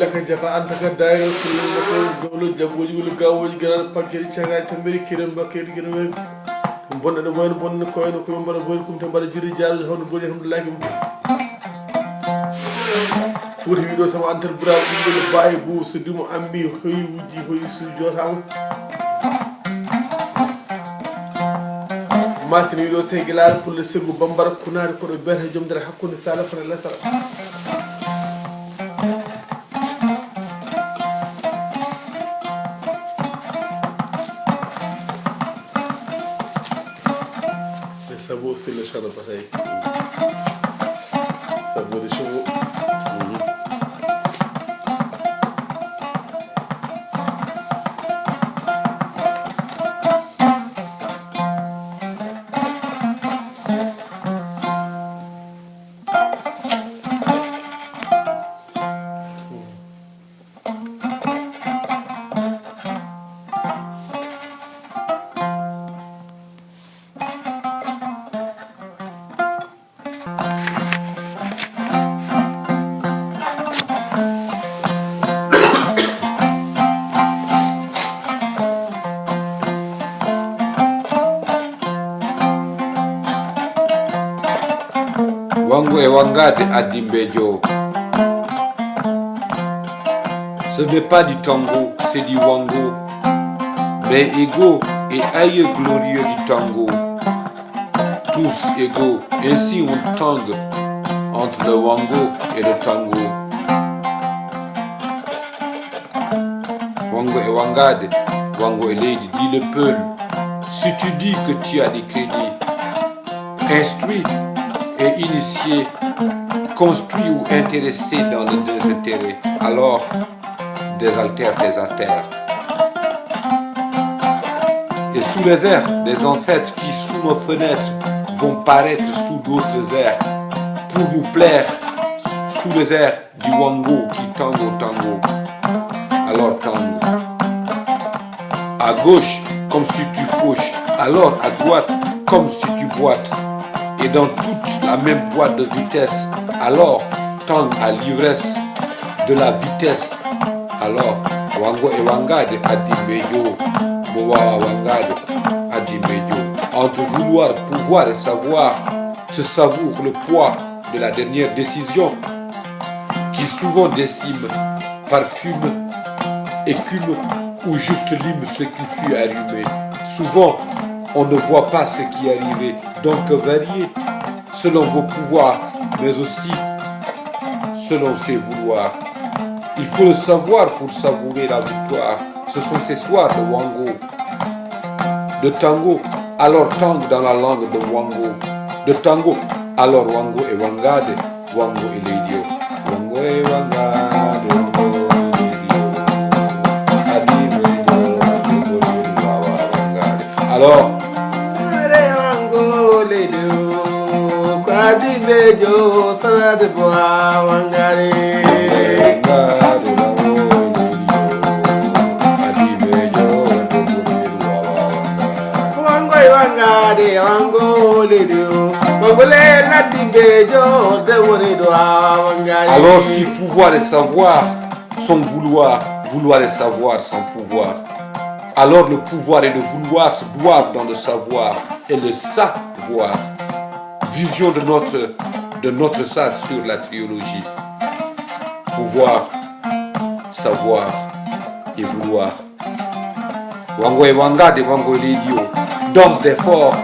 laka jafa anta ka dayo ko golo jaboji golo gawoji gara pakkeri cagari tambiri kiren bakkeri kiren wen bonda do boyno bonno koyno ko mbara boyno kum tambara jiri jaaru hawno boni alhamdulillah fuuri wido sama antar bura golo baye bu so dimo ambi hoyi wuji hoyi su jotam masini wido segilar pour le segu bambara kunari ko do berte jom dara hakkunde sala fana lasara sabot c'est le chat de pareil. Sabot des chevaux. Wango et Wangade à Dimbejo. Ce n'est pas du tango, c'est du wango. Mais égaux et aïeux glorieux du tango. Tous égaux, ainsi on tangue entre le wango et le tango. Wango et Wangade, Wango et Lady, dit le peul. Si tu dis que tu as des crédits, instruit et initié, construit ou intéressé dans le désintérêt, alors désaltère tes artères. Et sous les airs des ancêtres qui sous nos fenêtres vont paraître sous d'autres airs, pour nous plaire sous les airs du wango qui tango tango, alors tango. À gauche comme si tu fauches, alors à droite comme si tu boites. Et dans toute la même boîte de vitesse, alors tangue à l'ivresse de la vitesse. Alors, Wango et Wangade à Dimbejo, Mowa Wangade à Dimbejo. Entre vouloir, pouvoir et savoir, se savoure le poids de la dernière décision, qui souvent décime, parfume, écume ou juste lime ce qui fut allumé. Souvent, on ne voit pas ce qui est arrivé, donc variez selon vos pouvoirs, mais aussi selon ses vouloirs. Il faut le savoir pour savourer la victoire. Ce sont ces soirs de wango, de tango, alors tango dans la langue de wango, de tango, alors wango et Wangade, Wango et Leidio, Wango et Wangade, Wango et Leidio, alors. Dimbejo sarade boa Wangare Wango e Wangade Wango ledio Wangole la Dimbejo de doa Wangare. Alors si pouvoir et savoir sont vouloir, vouloir et savoir sans pouvoir, alors le pouvoir et le vouloir se doivent dans le savoir et le savoir. Vision de notre sas sur la trilogie. Pouvoir, savoir et vouloir. Wango et Wangade, Wango et Leidio. Danse des forts,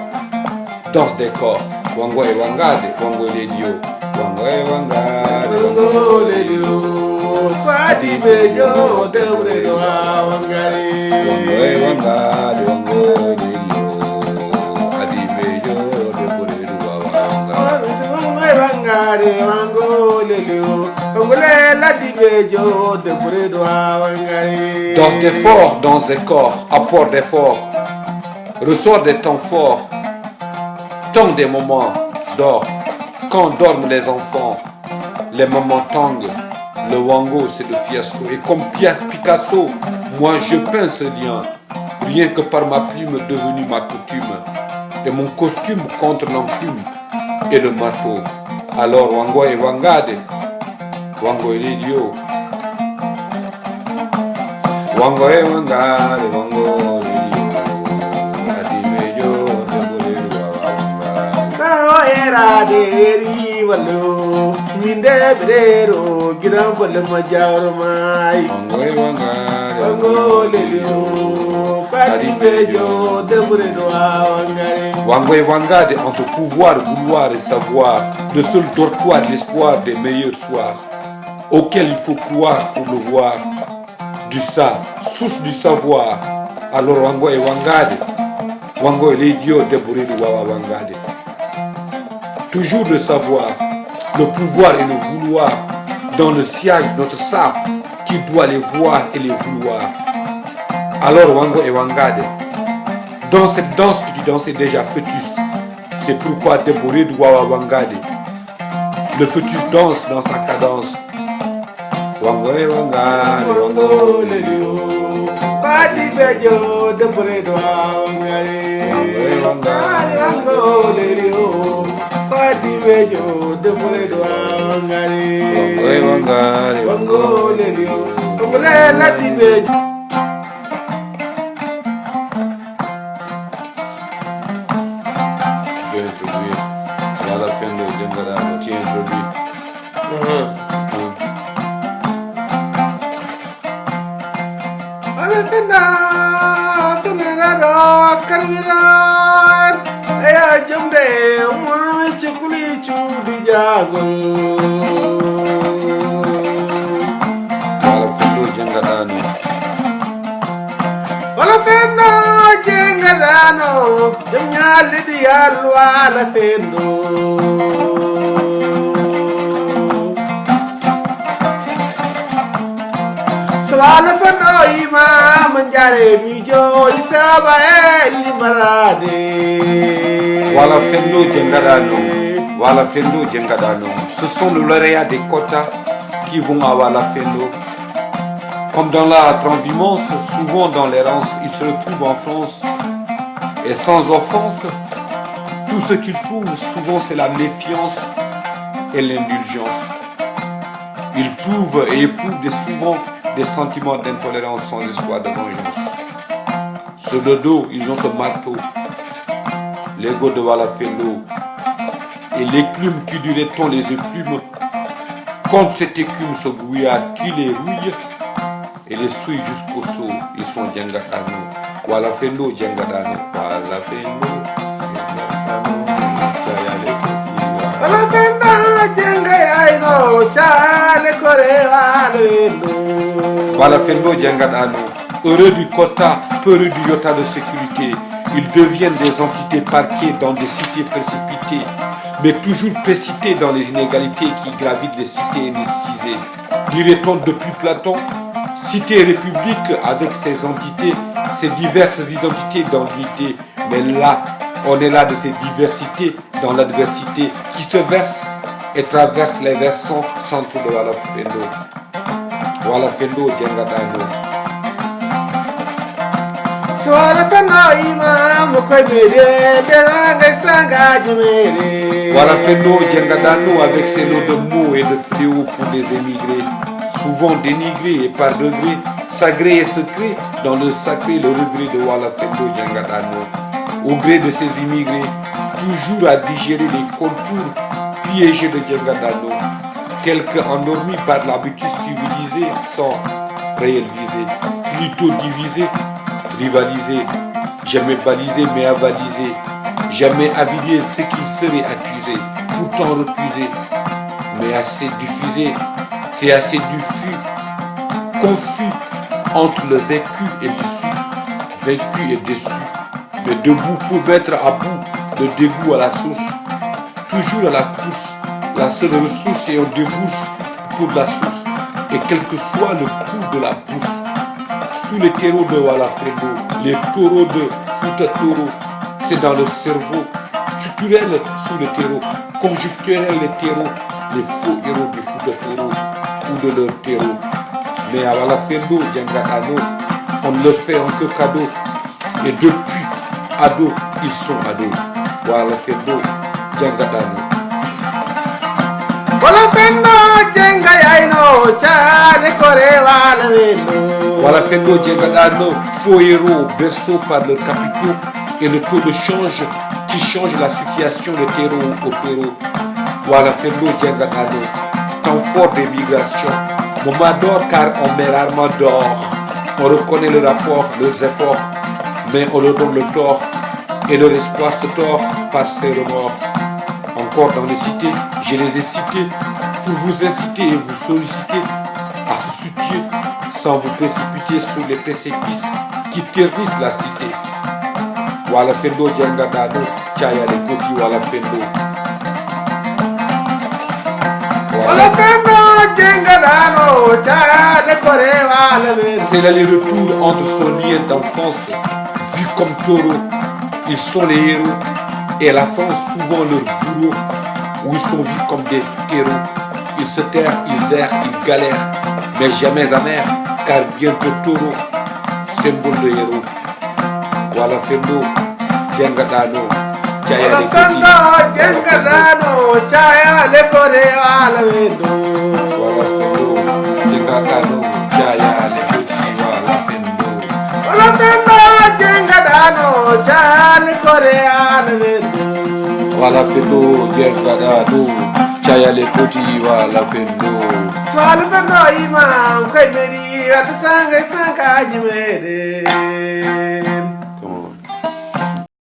danse des corps. Wango et Wangade, Wango et Leidio. Wango et Wangade, Wango et Leidio. Kwadi bejo de uredo Wangare. Wango et Wangade, Wango et Leidio. Danse des forts, danse des corps, apport des forts, ressort des temps forts, temps des moments d'or, quand dorment les enfants, les mamans Tang, le Wango c'est le fiasco. Et comme Pierre Picasso, moi je peins ce lien, rien que par ma plume devenue ma coutume, et mon costume contre l'enclume et le marteau. Alors Wango et Wangade, Wango et l'idiot. Wango e Wangade, Wango e l'idiot. Adimeyo, Naro era deri wallo, minde bedero, giram bolle majawro mai. Wango e Wangade, Wango lelio, kadi bejo debure do wangare. Wango et Wangade entre pouvoir, vouloir et savoir, le seul dortoir, l'espoir des meilleurs soirs, auquel il faut croire pour le voir, du ça, source du savoir. Alors Wango et Wangade, Wango est l'idiot débourré de Wawa Wangade. Toujours le savoir, le pouvoir et le vouloir, dans le sillage notre sable, qui doit les voir et les vouloir. Alors Wango et Wangade, dans cette danse que tu dansais déjà fœtus, c'est pourquoi débourré de Wawa Wangade. Le fœtus danse dans sa cadence. Wango e Wangade, Wango lelio, kadi bejo debure do wangare. Wango lelio, kadi bejo debure do wangare. Wango e Wangade, Wango lelio, wango lela di bejo. Je vais introduire. Et à la fin de Djangada, tu introduis. Alakanda, tunera karviran, aya jamde, umana me chukuli chudi jagol. À la fin de Djangada, Alakanda jengadano, jamnya lidi alwa alakendo. Alakanda ima manjare mijo isaba limarade. Voilà Fendo Djangadano. Voilà Fendo Djangadano. Ce sont les lauréats des quotas qui vont à Wala Fendo. Comme dans la transhumance, souvent dans l'errance, ils se retrouvent en France. Et sans offense, tout ce qu'ils trouvent souvent c'est la méfiance et l'indulgence. Ils prouvent et éprouvent souvent des sentiments d'intolérance sans espoir de vengeance. Sur le dos, ils ont ce marteau, l'ego de Walafendo, et l'écume qui durait-on les éplumes. Contre cette écume, ce brouillard qui les rouille et les souille jusqu'au seau. Ils sont Djangadano. Walafendo, Djangadano. Walafendo, Walafendo, Djangadano. Heureux du quota, peureux du yota de sécurité, ils deviennent des entités parquées dans des cités précipitées, mais toujours précitées dans les inégalités qui gravitent les cités indécisées. Dirait-on depuis Platon, cité et république avec ses entités, ses diverses identités dans l'unité, mais là, on est là de ces diversités dans l'adversité qui se verse et traverse les versants centraux de Walafendo. Walafendo, Djangadano. Walafendo Djangadano avec ses lots de mots et de fléaux pour des émigrés, souvent dénigrés et par degrés, sagrés et secrets, dans le sacré le regret de Walafendo Djangadano. Au gré de ces immigrés, toujours à digérer les contours piégés de Djangadano, quelques endormis par l'habitude civilisée sans réelle visée, plutôt divisés, rivalisés, jamais balisés mais avalisés, jamais avilisés ce qui serait accusé, pourtant refusé, mais assez diffusé, c'est assez diffus, confus entre le vécu et l'issue, vaincu et déçu, mais debout pour mettre à bout le dégoût à la source, toujours à la course, la seule ressource et on débourse pour la source, et quel que soit le cours de la bourse, sous les terreaux de Walafendo, les taureaux de Fouta Toro, c'est dans le cerveau, structurel sous le terreau, conjoncturel les terreaux, les faux héros du Fouta notre terreau ou de leur terreau. Mais à Walafendo, Djangadano, on ne leur fait un que cadeau. Et depuis ados, ils sont ados. Walafendo, Djangadano. Walafendo, Djangayaino, Chane Kore Walafendo. Walafendo, Djangadano, faux héros, berceau par leurs capitaux et le taux de change qui change la situation de terreau au terreau. Walafendo, Djangadano, temps fort des migrations. Moment d'or car on met rarement d'or. On reconnaît le rapport, leurs efforts, mais on leur donne le tort. Et leur espoir se tord par ses remords. Encore dans les cités, je les ai cités pour vous inciter et vous solliciter à se soucier sans vous précipiter sous les précipices qui ternissent la cité. Walafendo, Djangadano, Chaya les Koti, Walafendo. C'est l'aller-retour entre son lien d'enfance, vu comme taureau. Ils sont les héros et la France souvent leur bourreau, où ils sont vus comme des terreaux. Ils se terrent, ils errent, ils galèrent, mais jamais amers, car bientôt taureau, symbole de héros. Walafendo, Djangadano, Chaya les Koti, Djangadano, Chaya les Kore Walafendo. Djangadano, Chaya les Koti, Walafendo. Walafendo, Djangadano, Chaya les Kore Walafendo. Walafendo, Djangadano, Chaya les Koti, Walafendo. Walafendo imam, kay meri, at sangay sangay jimede.